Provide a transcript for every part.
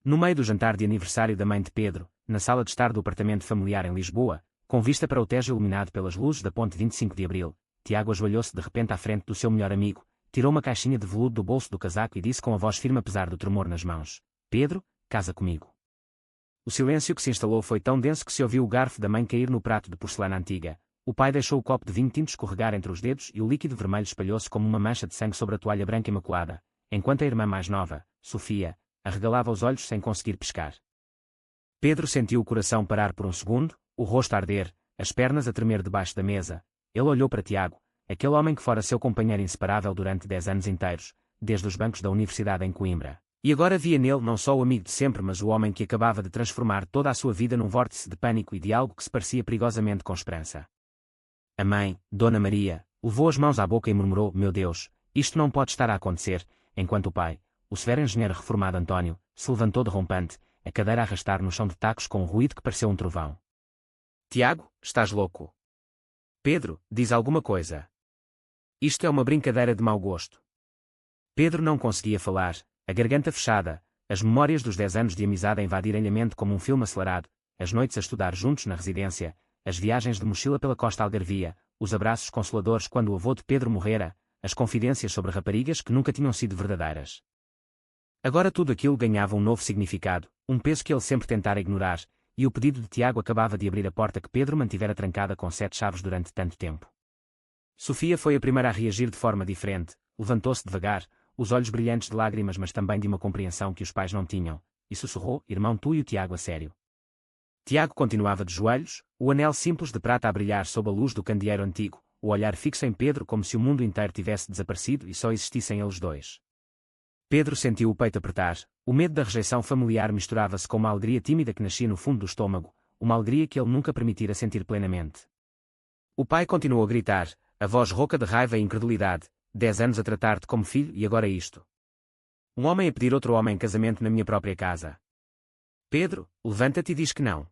No meio do jantar de aniversário da mãe de Pedro, na sala de estar do apartamento familiar em Lisboa, com vista para o Tejo iluminado pelas luzes da ponte 25 de Abril, Tiago ajoelhou-se de repente à frente do seu melhor amigo, tirou uma caixinha de veludo do bolso do casaco e disse com a voz firme apesar do tremor nas mãos: Pedro, casa comigo. O silêncio que se instalou foi tão denso que se ouviu o garfo da mãe cair no prato de porcelana antiga. O pai deixou o copo de vinho tinto escorregar entre os dedos e o líquido vermelho espalhou-se como uma mancha de sangue sobre a toalha branca imaculada, enquanto a irmã mais nova, Sofia, arregalava os olhos sem conseguir piscar. Pedro sentiu o coração parar por um segundo, o rosto a arder, as pernas a tremer debaixo da mesa. Ele olhou para Tiago, aquele homem que fora seu companheiro inseparável durante 10 anos inteiros, desde os bancos da universidade em Coimbra. E agora via nele não só o amigo de sempre mas o homem que acabava de transformar toda a sua vida num vórtice de pânico e de algo que se parecia perigosamente com esperança. A mãe, Dona Maria, levou as mãos à boca e murmurou: Meu Deus, isto não pode estar a acontecer, enquanto o pai, o severo engenheiro reformado António, se levantou derrompante, a cadeira a arrastar no chão de tacos com um ruído que pareceu um trovão. Tiago, estás louco? Pedro, diz alguma coisa. Isto é uma brincadeira de mau gosto. Pedro não conseguia falar, a garganta fechada, as memórias dos 10 anos de amizade a invadirem-lhe a mente como um filme acelerado, as noites a estudar juntos na residência, as viagens de mochila pela costa algarvia, os abraços consoladores quando o avô de Pedro morrera, as confidências sobre raparigas que nunca tinham sido verdadeiras. Agora tudo aquilo ganhava um novo significado, um peso que ele sempre tentara ignorar, e o pedido de Tiago acabava de abrir a porta que Pedro mantivera trancada com 7 chaves durante tanto tempo. Sofia foi a primeira a reagir de forma diferente, levantou-se devagar, os olhos brilhantes de lágrimas mas também de uma compreensão que os pais não tinham, e sussurrou: Irmão, tu e o Tiago a sério. Tiago continuava de joelhos, o anel simples de prata a brilhar sob a luz do candeeiro antigo, o olhar fixo em Pedro como se o mundo inteiro tivesse desaparecido e só existissem eles dois. Pedro sentiu o peito apertar, o medo da rejeição familiar misturava-se com uma alegria tímida que nascia no fundo do estômago, uma alegria que ele nunca permitira sentir plenamente. O pai continuou a gritar, a voz rouca de raiva e incredulidade: 10 anos a tratar-te como filho e agora isto. Um homem a pedir outro homem em casamento na minha própria casa. Pedro, levanta-te e diz que não.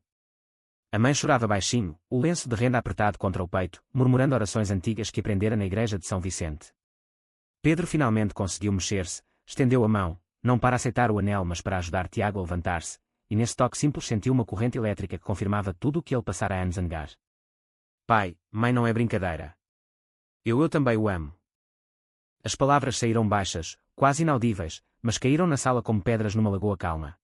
A mãe chorava baixinho, o lenço de renda apertado contra o peito, murmurando orações antigas que aprendera na igreja de São Vicente. Pedro finalmente conseguiu mexer-se, estendeu a mão, não para aceitar o anel mas para ajudar Tiago a levantar-se, e nesse toque simples sentiu uma corrente elétrica que confirmava tudo o que ele passara anos a negar. Pai, mãe, não é brincadeira. Eu também o amo. As palavras saíram baixas, quase inaudíveis, mas caíram na sala como pedras numa lagoa calma.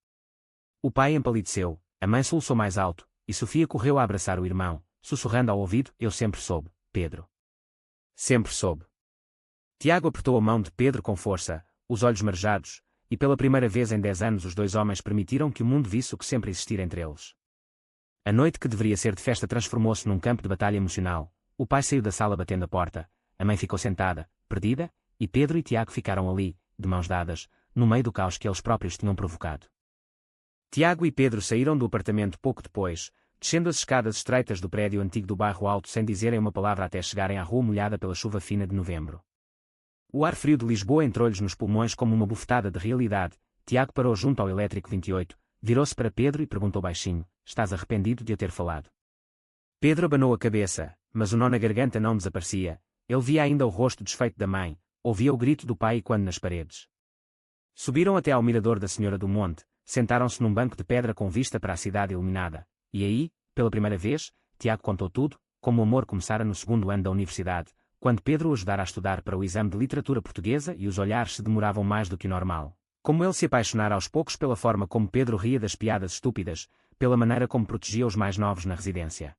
O pai empalideceu, a mãe soluçou mais alto, e Sofia correu a abraçar o irmão, sussurrando ao ouvido: Eu sempre soube, Pedro. Sempre soube. Tiago apertou a mão de Pedro com força, os olhos marejados, e pela primeira vez em 10 anos os dois homens permitiram que o mundo visse o que sempre existira entre eles. A noite que deveria ser de festa transformou-se num campo de batalha emocional. O pai saiu da sala batendo a porta, a mãe ficou sentada, perdida, e Pedro e Tiago ficaram ali, de mãos dadas, no meio do caos que eles próprios tinham provocado. Tiago e Pedro saíram do apartamento pouco depois, descendo as escadas estreitas do prédio antigo do bairro Alto sem dizerem uma palavra até chegarem à rua molhada pela chuva fina de novembro. O ar frio de Lisboa entrou-lhes nos pulmões como uma bufetada de realidade. Tiago parou junto ao elétrico 28, virou-se para Pedro e perguntou baixinho: Estás arrependido de eu ter falado? Pedro abanou a cabeça, mas o nó na garganta não desaparecia. Ele via ainda o rosto desfeito da mãe, ouvia o grito do pai ecoando nas paredes. Subiram até ao mirador da Senhora do Monte, sentaram-se num banco de pedra com vista para a cidade iluminada, e aí, pela primeira vez, Tiago contou tudo, como o amor começara no 2º ano da universidade, quando Pedro o ajudara a estudar para o exame de literatura portuguesa e os olhares se demoravam mais do que o normal. Como ele se apaixonara aos poucos pela forma como Pedro ria das piadas estúpidas, pela maneira como protegia os mais novos na residência.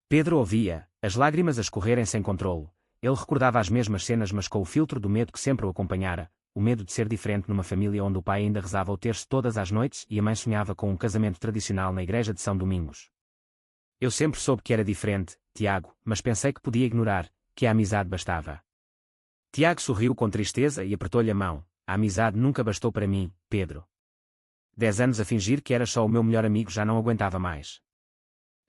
Pedro ouvia, as lágrimas a escorrerem sem controlo. Ele recordava as mesmas cenas mas com o filtro do medo que sempre o acompanhara, o medo de ser diferente numa família onde o pai ainda rezava o terço todas as noites e a mãe sonhava com um casamento tradicional na igreja de São Domingos. Eu sempre soube que era diferente, Tiago, mas pensei que podia ignorar, que a amizade bastava. Tiago sorriu com tristeza e apertou-lhe a mão. A amizade nunca bastou para mim, Pedro. 10 anos a fingir que eras só o meu melhor amigo já não aguentava mais.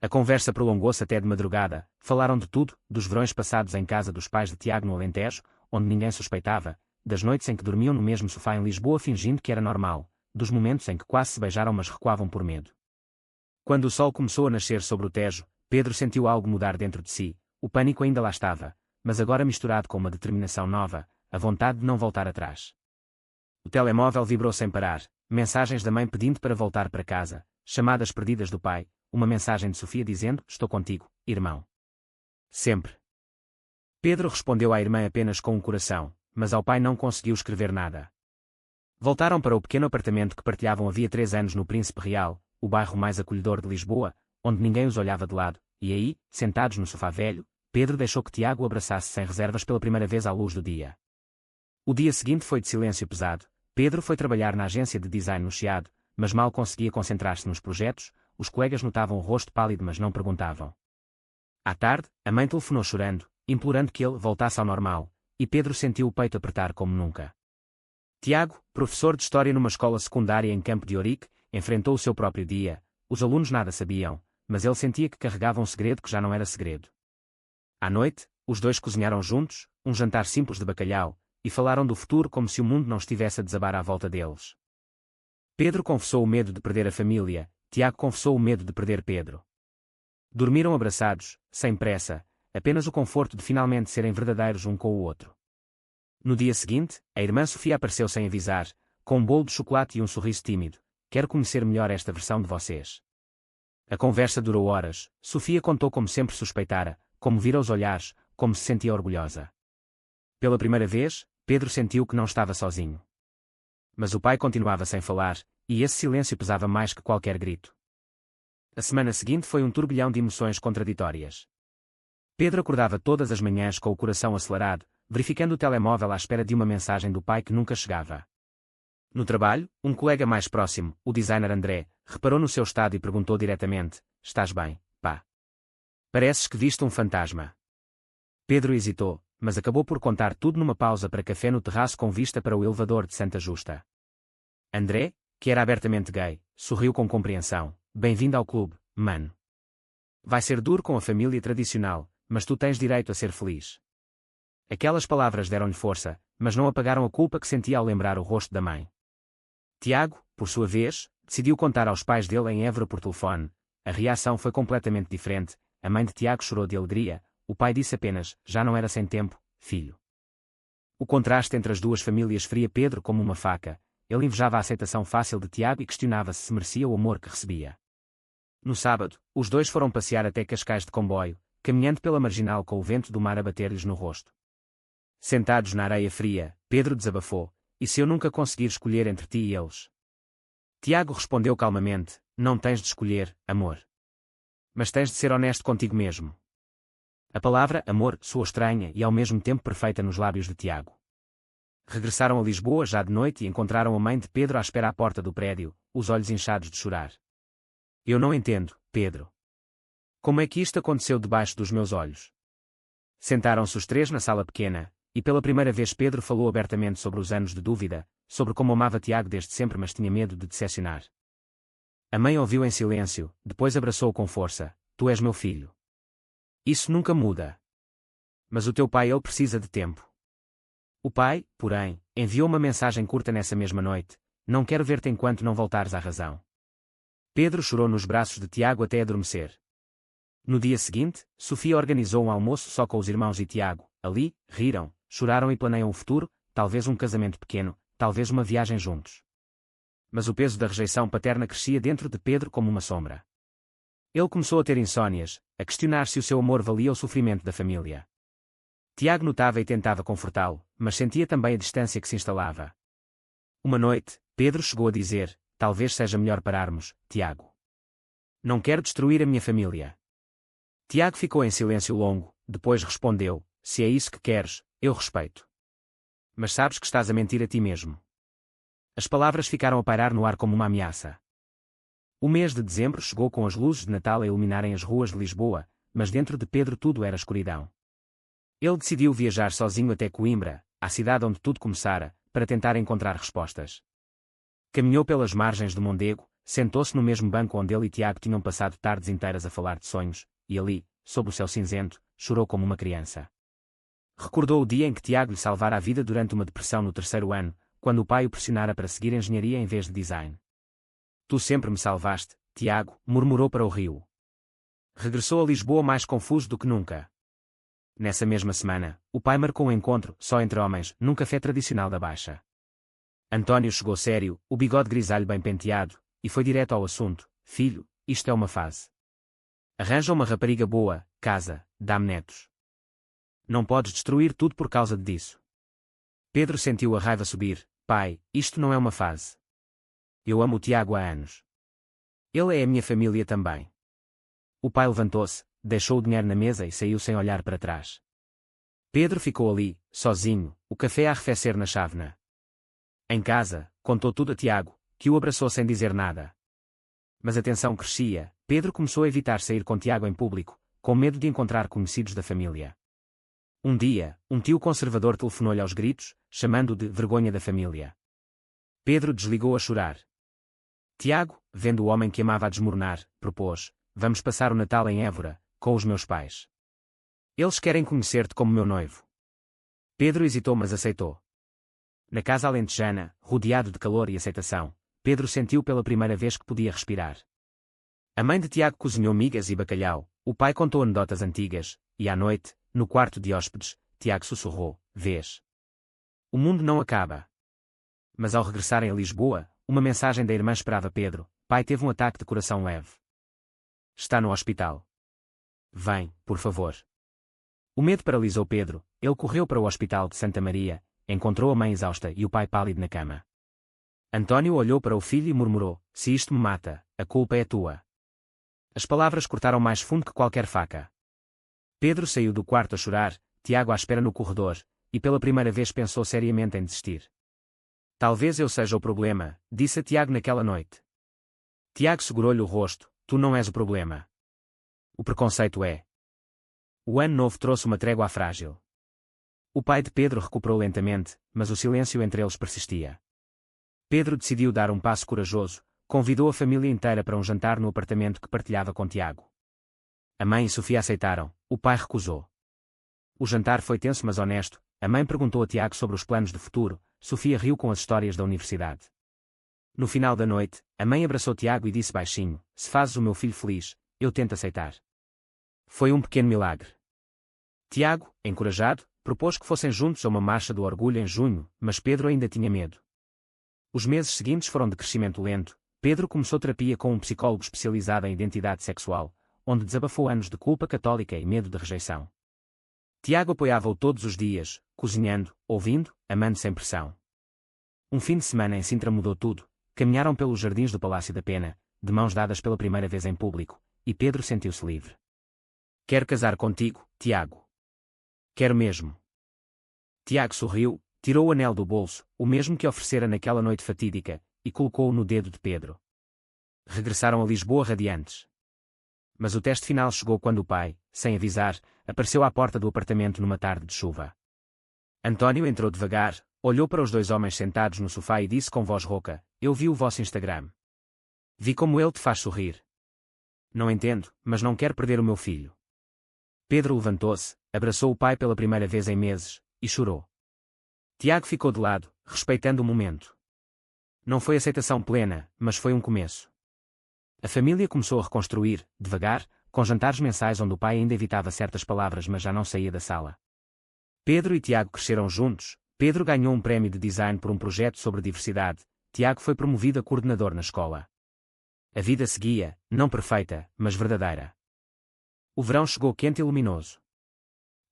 A conversa prolongou-se até de madrugada, falaram de tudo, dos verões passados em casa dos pais de Tiago no Alentejo, onde ninguém suspeitava, das noites em que dormiam no mesmo sofá em Lisboa fingindo que era normal, dos momentos em que quase se beijaram mas recuavam por medo. Quando o sol começou a nascer sobre o Tejo, Pedro sentiu algo mudar dentro de si, o pânico ainda lá estava, mas agora misturado com uma determinação nova, a vontade de não voltar atrás. O telemóvel vibrou sem parar, mensagens da mãe pedindo para voltar para casa, chamadas perdidas do pai, uma mensagem de Sofia dizendo: estou contigo, irmão. Sempre. Pedro respondeu à irmã apenas com um coração, mas ao pai não conseguiu escrever nada. Voltaram para o pequeno apartamento que partilhavam havia 3 anos no Príncipe Real, o bairro mais acolhedor de Lisboa, onde ninguém os olhava de lado, e aí, sentados no sofá velho, Pedro deixou que Tiago o abraçasse sem reservas pela primeira vez à luz do dia. O dia seguinte foi de silêncio pesado. Pedro foi trabalhar na agência de design no Chiado, mas mal conseguia concentrar-se nos projetos. Os colegas notavam o rosto pálido mas não perguntavam. À tarde, a mãe telefonou chorando, implorando que ele voltasse ao normal, e Pedro sentiu o peito apertar como nunca. Tiago, professor de História numa escola secundária em Campo de Ourique, enfrentou o seu próprio dia. Os alunos nada sabiam, mas ele sentia que carregava um segredo que já não era segredo. À noite, os dois cozinharam juntos, um jantar simples de bacalhau, e falaram do futuro como se o mundo não estivesse a desabar à volta deles. Pedro confessou o medo de perder a família, Tiago confessou o medo de perder Pedro. Dormiram abraçados, sem pressa, apenas o conforto de finalmente serem verdadeiros um com o outro. No dia seguinte, a irmã Sofia apareceu sem avisar, com um bolo de chocolate e um sorriso tímido. Quero conhecer melhor esta versão de vocês. A conversa durou horas. Sofia contou como sempre suspeitara, como vira os olhares, como se sentia orgulhosa. Pela primeira vez, Pedro sentiu que não estava sozinho. Mas o pai continuava sem falar, e esse silêncio pesava mais que qualquer grito. A semana seguinte foi um turbilhão de emoções contraditórias. Pedro acordava todas as manhãs com o coração acelerado, verificando o telemóvel à espera de uma mensagem do pai que nunca chegava. No trabalho, um colega mais próximo, o designer André, reparou no seu estado e perguntou diretamente: estás bem, pá? Pareces que viste um fantasma. Pedro hesitou, mas acabou por contar tudo numa pausa para café no terraço com vista para o elevador de Santa Justa. André, que era abertamente gay, sorriu com compreensão. Bem-vindo ao clube, mano. Vai ser duro com a família tradicional, mas tu tens direito a ser feliz. Aquelas palavras deram-lhe força, mas não apagaram a culpa que sentia ao lembrar o rosto da mãe. Tiago, por sua vez, decidiu contar aos pais dele em Évora por telefone. A reação foi completamente diferente. A mãe de Tiago chorou de alegria. O pai disse apenas: já não era sem tempo, filho. O contraste entre as duas famílias feria Pedro como uma faca. Ele invejava a aceitação fácil de Tiago e questionava-se se merecia o amor que recebia. No sábado, os dois foram passear até Cascais de comboio, caminhando pela marginal com o vento do mar a bater-lhes no rosto. Sentados na areia fria, Pedro desabafou: e se eu nunca conseguir escolher entre ti e eles? Tiago respondeu calmamente: não tens de escolher, amor. Mas tens de ser honesto contigo mesmo. A palavra amor soou estranha e ao mesmo tempo perfeita nos lábios de Tiago. Regressaram a Lisboa já de noite e encontraram a mãe de Pedro à espera à porta do prédio, os olhos inchados de chorar. Eu não entendo, Pedro. Como é que isto aconteceu debaixo dos meus olhos? Sentaram-se os três na sala pequena, e pela primeira vez Pedro falou abertamente sobre os anos de dúvida, sobre como amava Tiago desde sempre mas tinha medo de decepcionar. A mãe ouviu em silêncio, depois abraçou-o com força: tu és meu filho. Isso nunca muda. Mas o teu pai, ele precisa de tempo. O pai, porém, enviou uma mensagem curta nessa mesma noite: não quero ver-te enquanto não voltares à razão. Pedro chorou nos braços de Tiago até adormecer. No dia seguinte, Sofia organizou um almoço só com os irmãos e Tiago. Ali, riram, choraram e planeiam o futuro, talvez um casamento pequeno, talvez uma viagem juntos. Mas o peso da rejeição paterna crescia dentro de Pedro como uma sombra. Ele começou a ter insónias, a questionar se o seu amor valia o sofrimento da família. Tiago notava e tentava confortá-lo, mas sentia também a distância que se instalava. Uma noite, Pedro chegou a dizer: talvez seja melhor pararmos, Tiago. Não quero destruir a minha família. Tiago ficou em silêncio longo, depois respondeu: se é isso que queres, eu respeito. Mas sabes que estás a mentir a ti mesmo. As palavras ficaram a pairar no ar como uma ameaça. O mês de dezembro chegou com as luzes de Natal a iluminarem as ruas de Lisboa, mas dentro de Pedro tudo era escuridão. Ele decidiu viajar sozinho até Coimbra, a cidade onde tudo começara, para tentar encontrar respostas. Caminhou pelas margens do Mondego, sentou-se no mesmo banco onde ele e Tiago tinham passado tardes inteiras a falar de sonhos, e ali, sob o céu cinzento, chorou como uma criança. Recordou o dia em que Tiago lhe salvara a vida durante uma depressão no 3º ano, quando o pai o pressionara para seguir engenharia em vez de design. Tu sempre me salvaste, Tiago, murmurou para o rio. Regressou a Lisboa mais confuso do que nunca. Nessa mesma semana, o pai marcou um encontro, só entre homens, num café tradicional da Baixa. Antônio chegou sério, o bigode grisalho bem penteado, e foi direto ao assunto: filho, isto é uma fase. Arranja uma rapariga boa, casa, dá-me netos. Não podes destruir tudo por causa disso. Pedro sentiu a raiva subir. Pai, isto não é uma fase. Eu amo o Tiago há anos. Ele é a minha família também. O pai levantou-se, deixou o dinheiro na mesa e saiu sem olhar para trás. Pedro ficou ali, sozinho, o café a arrefecer na chávena. Em casa, contou tudo a Tiago, que o abraçou sem dizer nada. Mas a tensão crescia. Pedro começou a evitar sair com Tiago em público, com medo de encontrar conhecidos da família. Um dia, um tio conservador telefonou-lhe aos gritos, chamando-o de vergonha da família. Pedro desligou a chorar. Tiago, vendo o homem que amava a desmoronar, propôs: vamos passar o Natal em Évora, com os meus pais. Eles querem conhecer-te como meu noivo. Pedro hesitou, mas aceitou. Na casa alentejana, rodeado de calor e aceitação, Pedro sentiu pela primeira vez que podia respirar. A mãe de Tiago cozinhou migas e bacalhau, o pai contou anedotas antigas, e à noite, no quarto de hóspedes, Tiago sussurrou: vês? O mundo não acaba. Mas ao regressarem a Lisboa, uma mensagem da irmã esperava Pedro: pai teve um ataque de coração leve. Está no hospital. Vem, por favor. O medo paralisou Pedro. Ele correu para o hospital de Santa Maria, encontrou a mãe exausta e o pai pálido na cama. António olhou para o filho e murmurou: se isto me mata, a culpa é tua. As palavras cortaram mais fundo que qualquer faca. Pedro saiu do quarto a chorar, Tiago à espera no corredor, e pela primeira vez pensou seriamente em desistir. Talvez eu seja o problema, disse a Tiago naquela noite. Tiago segurou-lhe o rosto: tu não és o problema. O preconceito é. O ano novo trouxe uma trégua frágil. O pai de Pedro recuperou lentamente, mas o silêncio entre eles persistia. Pedro decidiu dar um passo corajoso, convidou a família inteira para um jantar no apartamento que partilhava com Tiago. A mãe e Sofia aceitaram, o pai recusou. O jantar foi tenso mas honesto. A mãe perguntou a Tiago sobre os planos de futuro, Sofia riu com as histórias da universidade. No final da noite, a mãe abraçou Tiago e disse baixinho: se fazes o meu filho feliz, eu tento aceitar. Foi um pequeno milagre. Tiago, encorajado, propôs que fossem juntos a uma marcha do orgulho em junho, mas Pedro ainda tinha medo. Os meses seguintes foram de crescimento lento. Pedro começou terapia com um psicólogo especializado em identidade sexual, onde desabafou anos de culpa católica e medo de rejeição. Tiago apoiava-o todos os dias, cozinhando, ouvindo, amando sem pressão. Um fim de semana em Sintra mudou tudo. Caminharam pelos jardins do Palácio da Pena, de mãos dadas pela primeira vez em público, e Pedro sentiu-se livre. Quero casar contigo, Tiago. Quero mesmo. Tiago sorriu, tirou o anel do bolso, o mesmo que oferecera naquela noite fatídica, e colocou-o no dedo de Pedro. Regressaram a Lisboa radiantes. Mas o teste final chegou quando o pai, sem avisar, apareceu à porta do apartamento numa tarde de chuva. António entrou devagar, olhou para os dois homens sentados no sofá e disse com voz rouca: eu vi o vosso Instagram. Vi como ele te faz sorrir. Não entendo, mas não quero perder o meu filho. Pedro levantou-se, abraçou o pai pela primeira vez em meses, e chorou. Tiago ficou de lado, respeitando o momento. Não foi aceitação plena, mas foi um começo. A família começou a reconstruir, devagar, com jantares mensais onde o pai ainda evitava certas palavras mas já não saía da sala. Pedro e Tiago cresceram juntos. Pedro ganhou um prémio de design por um projeto sobre diversidade. Tiago foi promovido a coordenador na escola. A vida seguia, não perfeita, mas verdadeira. O verão chegou quente e luminoso.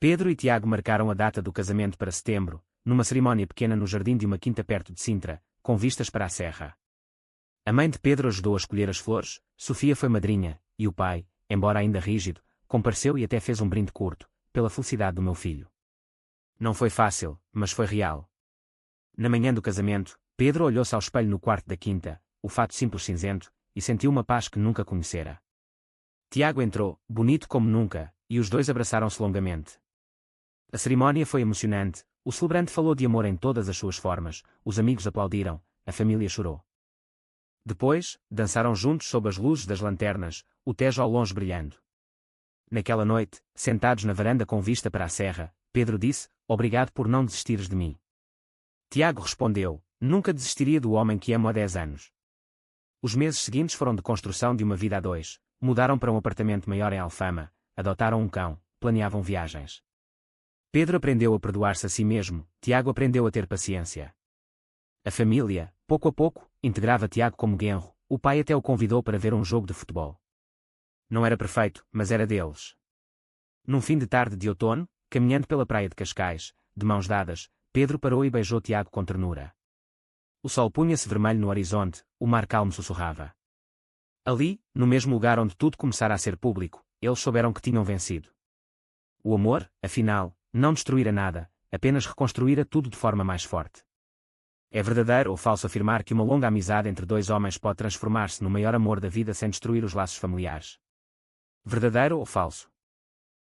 Pedro e Tiago marcaram a data do casamento para setembro, numa cerimónia pequena no jardim de uma quinta perto de Sintra, com vistas para a serra. A mãe de Pedro ajudou a escolher as flores, Sofia foi madrinha, e o pai, embora ainda rígido, compareceu e até fez um brinde curto, pela felicidade do meu filho. Não foi fácil, mas foi real. Na manhã do casamento, Pedro olhou-se ao espelho no quarto da quinta, o fato simples cinzento, e sentiu uma paz que nunca conhecera. Tiago entrou, bonito como nunca, e os dois abraçaram-se longamente. A cerimónia foi emocionante, o celebrante falou de amor em todas as suas formas, os amigos aplaudiram, a família chorou. Depois, dançaram juntos sob as luzes das lanternas, o Tejo ao longe brilhando. Naquela noite, sentados na varanda com vista para a serra, Pedro disse: obrigado por não desistires de mim. Tiago respondeu: nunca desistiria do homem que amo há 10 anos. Os meses seguintes foram de construção de uma vida a dois, mudaram para um apartamento maior em Alfama, adotaram um cão, planeavam viagens. Pedro aprendeu a perdoar-se a si mesmo, Tiago aprendeu a ter paciência. A família, pouco a pouco, integrava Tiago como genro. O pai até o convidou para ver um jogo de futebol. Não era perfeito, mas era deles. Num fim de tarde de outono, caminhando pela praia de Cascais, de mãos dadas, Pedro parou e beijou Tiago com ternura. O sol punha-se vermelho no horizonte, o mar calmo sussurrava. Ali, no mesmo lugar onde tudo começara a ser público, eles souberam que tinham vencido. O amor, afinal, não destruíra nada, apenas reconstruíra tudo de forma mais forte. É verdadeiro ou falso afirmar que uma longa amizade entre dois homens pode transformar-se no maior amor da vida sem destruir os laços familiares? Verdadeiro ou falso?